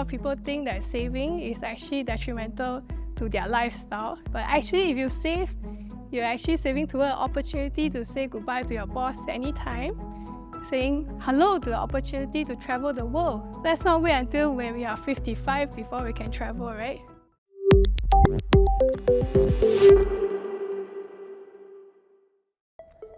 of people think that saving is actually detrimental to their lifestyle. But actually, if you save, you're actually saving toward an opportunity to say goodbye to your boss anytime, saying hello to the opportunity to travel the world. Let's not wait until when we are 55 before we can travel, right?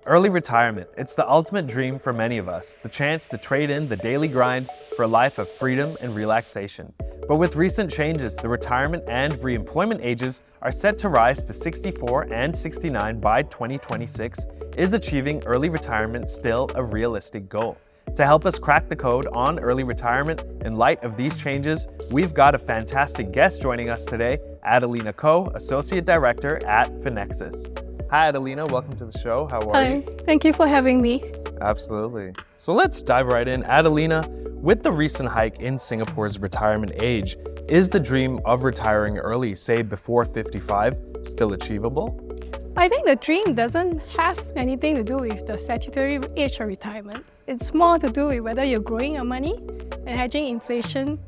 Early retirement, it's the ultimate dream for many of us, the chance to trade in the daily grind for a life of freedom and relaxation. But with recent changes, the retirement and re-employment ages are set to rise to 64 and 69 by 2026. Is achieving early retirement still a realistic goal? To help us crack the code on early retirement in light of these changes, we've got a fantastic guest joining us today, Adelina Koh, Associate Director at finexis. Hi Adelina, welcome to the show. How are you? Hi, thank you for having me. Absolutely. So let's dive right in. Adelina, with the recent hike in Singapore's retirement age, is the dream of retiring early, say before 55, still achievable? I think the dream doesn't have anything to do with the statutory age of retirement. It's more to do with whether you're growing your money and hedging inflation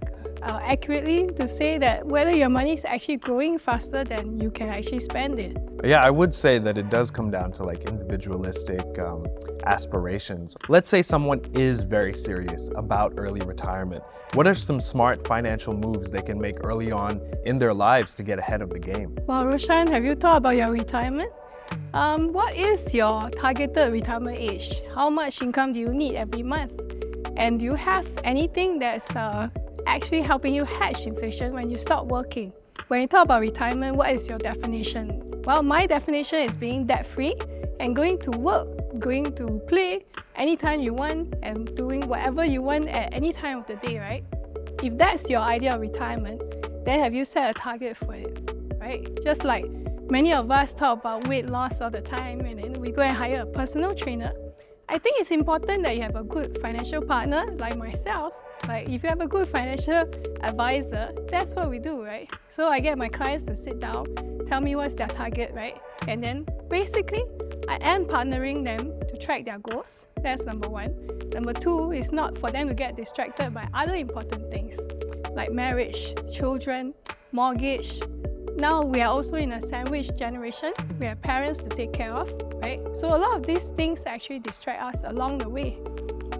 accurately to say that whether your money is actually growing faster than you can actually spend it. Yeah, I would say that it does come down to like individualistic aspirations. Let's say someone is very serious about early retirement. What are some smart financial moves they can make early on in their lives to get ahead of the game? Well, Roshan, have you thought about your retirement? What is your targeted retirement age? How much income do you need every month? And do you have anything that's actually helping you hedge inflation when you stop working? When you talk about retirement, what is your definition? Well, my definition is being debt-free and going to work, going to play anytime you want and doing whatever you want at any time of the day, right? If that's your idea of retirement, then have you set a target for it, right? Just like many of us talk about weight loss all the time and then we go and hire a personal trainer. I think it's important that you have a good financial partner like myself. Like if you have a good financial advisor, that's what we do, right? So I get my clients to sit down, tell me what's their target, right? And then basically, I am partnering them to track their goals. That's number one. Number two is not for them to get distracted by other important things like marriage, children, mortgage. Now we are also in a sandwich generation. We have parents to take care of, right? So a lot of these things actually distract us along the way.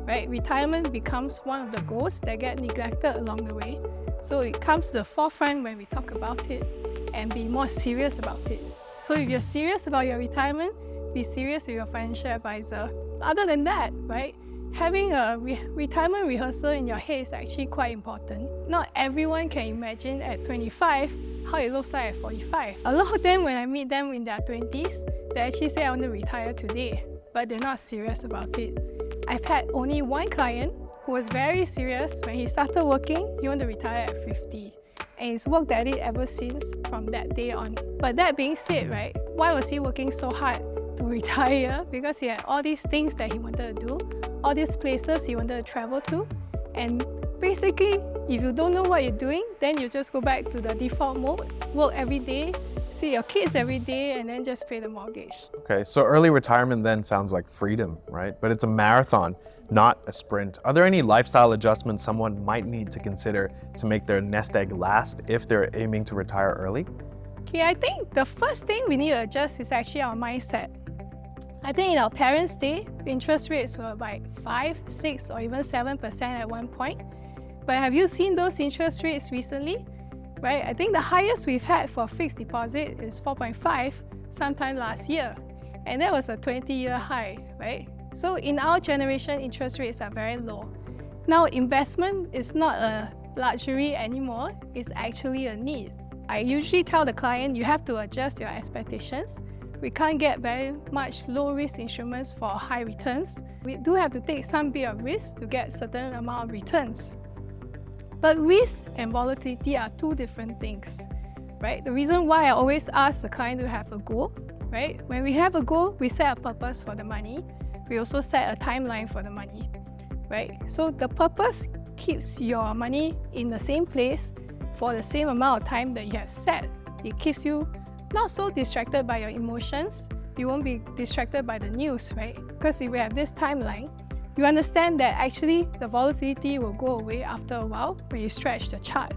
Right? Retirement becomes one of the goals that get neglected along the way. So it comes to the forefront when we talk about it and be more serious about it. So if you're serious about your retirement, be serious with your financial advisor. Other than that, right, having a retirement rehearsal in your head is actually quite important. Not everyone can imagine at 25 how it looks like at 45. A lot of them, when I meet them in their 20s, they actually say I want to retire today, but they're not serious about it. I've had only one client who was very serious when he started working. He wanted to retire at 50. And he's worked at it ever since from that day on. But that being said, right, why was he working so hard to retire? Because he had all these things that he wanted to do, all these places he wanted to travel to. And basically, if you don't know what you're doing, then you just go back to the default mode, work every day, see your kids every day, and then just pay the mortgage. Okay, so early retirement then sounds like freedom, right? But it's a marathon, not a sprint. Are there any lifestyle adjustments someone might need to consider to make their nest egg last if they're aiming to retire early? Okay, I think the first thing we need to adjust is actually our mindset. I think in our parents' day, interest rates were like 5, 6, or even 7% at one point. But have you seen those interest rates recently? Right, I think the highest we've had for fixed deposit is 4.5 sometime last year. And that was a 20-year high, right? So in our generation, interest rates are very low. Now, investment is not a luxury anymore, it's actually a need. I usually tell the client, you have to adjust your expectations. We can't get very much low-risk instruments for high returns. We do have to take some bit of risk to get certain amount of returns. But risk and volatility are two different things, right? The reason why I always ask the client to have a goal, right? When we have a goal, we set a purpose for the money. We also set a timeline for the money, right? So the purpose keeps your money in the same place for the same amount of time that you have set. It keeps you not so distracted by your emotions. You won't be distracted by the news, right? Because if we have this timeline, you understand that actually the volatility will go away after a while when you stretch the chart.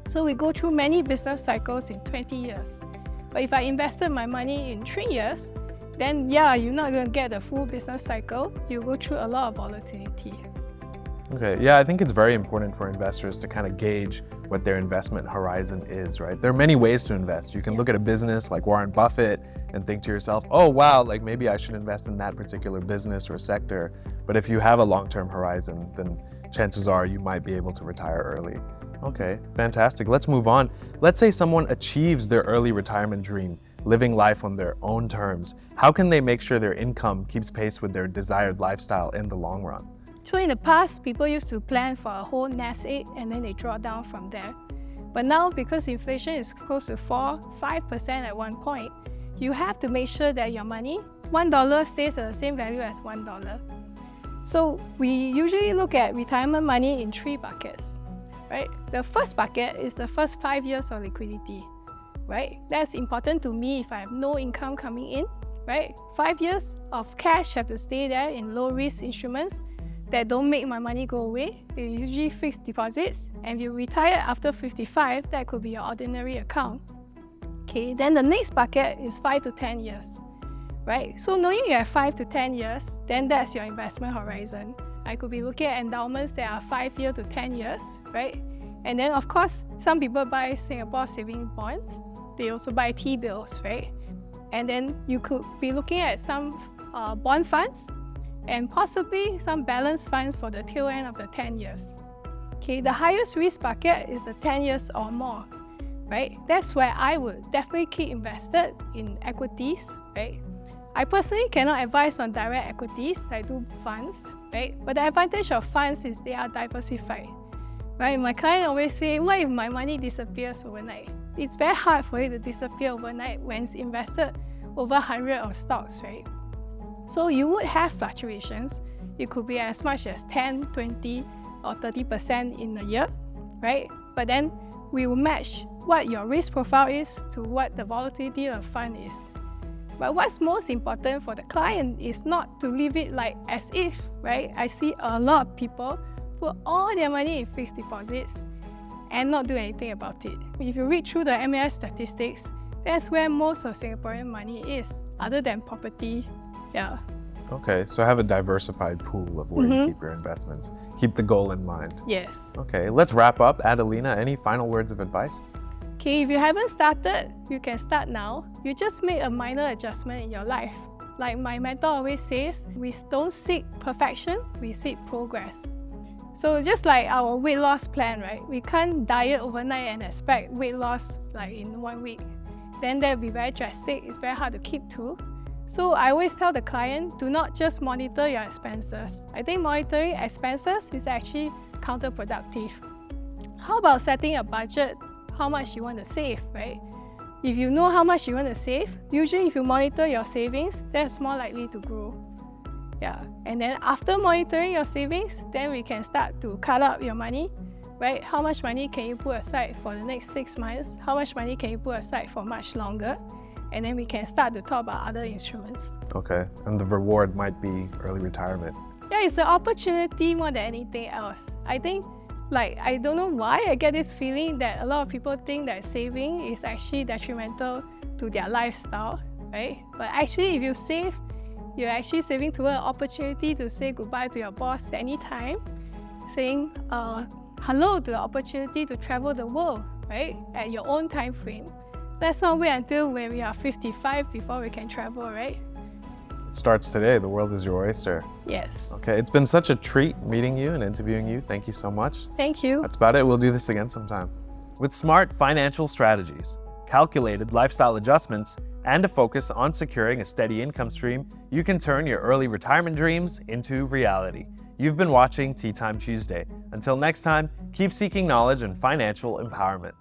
So we go through many business cycles in 20 years. But if I invested my money in 3 years, then yeah, you're not going to get the full business cycle. You go through a lot of volatility. Okay, yeah, I think it's very important for investors to kind of gauge what their investment horizon is, right? There are many ways to invest. You can look at a business like Warren Buffett and think to yourself, oh wow, like maybe I should invest in that particular business or sector. But if you have a long-term horizon, then chances are you might be able to retire early. Okay, fantastic. Let's move on. Let's say someone achieves their early retirement dream, living life on their own terms. How can they make sure their income keeps pace with their desired lifestyle in the long run? So in the past, people used to plan for a whole nest egg and then they draw down from there. But now, because inflation is close to 4-5% at one point, you have to make sure that your money, $1 stays at the same value as $1. So we usually look at retirement money in 3 buckets, right? The first bucket is the first 5 years of liquidity, right? That's important to me if I have no income coming in, right? 5 years of cash have to stay there in low-risk instruments that don't make my money go away. They're usually fixed deposits, and if you retire after 55, that could be your ordinary account. Okay, then the next bucket is 5 to 10 years, right? So knowing you have 5 to 10 years, then that's your investment horizon. I could be looking at endowments that are 5 years to 10 years, right? And then of course, some people buy Singapore saving bonds. They also buy T-bills, right? And then you could be looking at some bond funds and possibly some balanced funds for the tail end of the 10 years. Okay, the highest risk bucket is the 10 years or more, right? That's where I would definitely keep invested in equities, right? I personally cannot advise on direct equities. I do funds, right? But the advantage of funds is they are diversified, right? My client always say, what if my money disappears overnight? It's very hard for it to disappear overnight when it's invested over 100 of stocks, right? So you would have fluctuations. It could be as much as 10, 20, or 30% in a year, right? But then we will match what your risk profile is to what the volatility of the fund is. But what's most important for the client is not to leave it like as if, right? I see a lot of people put all their money in fixed deposits and not do anything about it. If you read through the MAS statistics, that's where most of Singaporean money is, other than property. Yeah. Okay, so have a diversified pool of where you keep your investments. Keep the goal in mind. Yes. Okay, let's wrap up. Adelina, any final words of advice? Okay, if you haven't started, you can start now. You just make a minor adjustment in your life. Like my mentor always says, we don't seek perfection, we seek progress. So just like our weight loss plan, right? We can't diet overnight and expect weight loss like in 1 week. Then that would be very drastic. It's very hard to keep to. So I always tell the client, do not just monitor your expenses. I think monitoring expenses is actually counterproductive. How about setting a budget, how much you want to save, right? If you know how much you want to save, usually if you monitor your savings, that's more likely to grow. Yeah, and then after monitoring your savings, then we can start to cut up your money, right? How much money can you put aside for the next 6 months? How much money can you put aside for much longer? And then we can start to talk about other instruments. Okay, and the reward might be early retirement. Yeah, it's an opportunity more than anything else. I think, I don't know why I get this feeling that a lot of people think that saving is actually detrimental to their lifestyle, right? But actually, if you save, you're actually saving toward an opportunity to say goodbye to your boss anytime, saying hello to the opportunity to travel the world, right? At your own time frame. Let's not wait until when we are 55 before we can travel, right? It starts today. The world is your oyster. Yes. Okay, it's been such a treat meeting you and interviewing you. Thank you so much. Thank you. That's about it. We'll do this again sometime. With smart financial strategies, calculated lifestyle adjustments, and a focus on securing a steady income stream, you can turn your early retirement dreams into reality. You've been watching Teatime Tuesday. Until next time, keep seeking knowledge and financial empowerment.